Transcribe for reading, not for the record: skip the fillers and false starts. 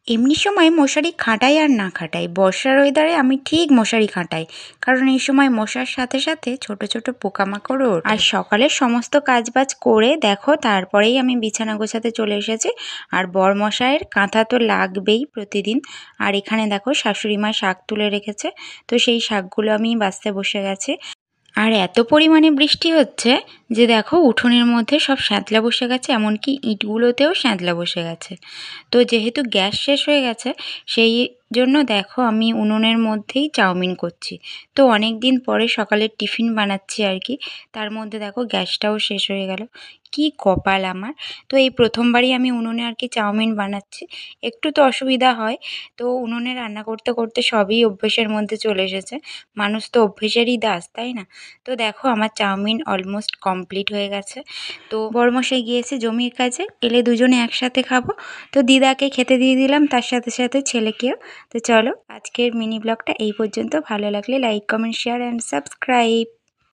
এমনি সময় মশারি খাটাই আর না খাটাই, বর্ষার ওয়েদারে আমি ঠিক মশারি খাটাই, কারণ এই সময় মশার সাথে সাথে ছোট ছোট পোকামাকড়ও ওঠে। আর সকালে সমস্ত কাজবাজ করে দেখো তারপরেই আমি বিছানা গোছাতে চলে এসেছি। আর বরমশাইয়ের কাঁথা তো লাগবেই প্রতিদিন। আর এখানে দেখো শাশুড়ি মা শাক তুলে রেখেছে, তো সেই শাকগুলো আমি বাছতে বসে গেছি। আর এত পরিমাণে বৃষ্টি হচ্ছে যে দেখো উঠোনের মধ্যে সব শ্যাঁতলা বসে গেছে, এমনকি ইঁটগুলোতেও শ্যাঁতলা বসে গেছে। তো যেহেতু গ্যাস শেষ হয়ে গেছে, সেই জন্য দেখো আমি উনুনের মধ্যেই চাউমিন করছি। তো অনেক দিন পরে সকালের টিফিন বানাচ্ছি আর কি, তার মধ্যে দেখো গ্যাসটাও শেষ হয়ে গেল। কি কপাল আমার! তো এই প্রথমবারই আমি উনুনে আর কি চাউমিন বানাচ্ছি, একটু তো অসুবিধা হয়। তো উনুনে রান্না করতে করতে সবই অভ্যেসের মধ্যে চলে এসেছে, মানুষ তো অভ্যেসেরই দাস, তাই না? তো দেখো আমার চাউমিন অলমোস্ট কমপ্লিট হয়ে গেছে। তো বড়মশাই গিয়েছে জমির কাজে, এলে দুজনে একসাথে খাবো। তো দিদাকে খেতে দিয়ে দিলাম, তার সাথে সাথে ছেলেকেও। তো চলো আজকের মিনি ব্লগটা এই পর্যন্ত। ভালো লাগলে like, comment, share and subscribe.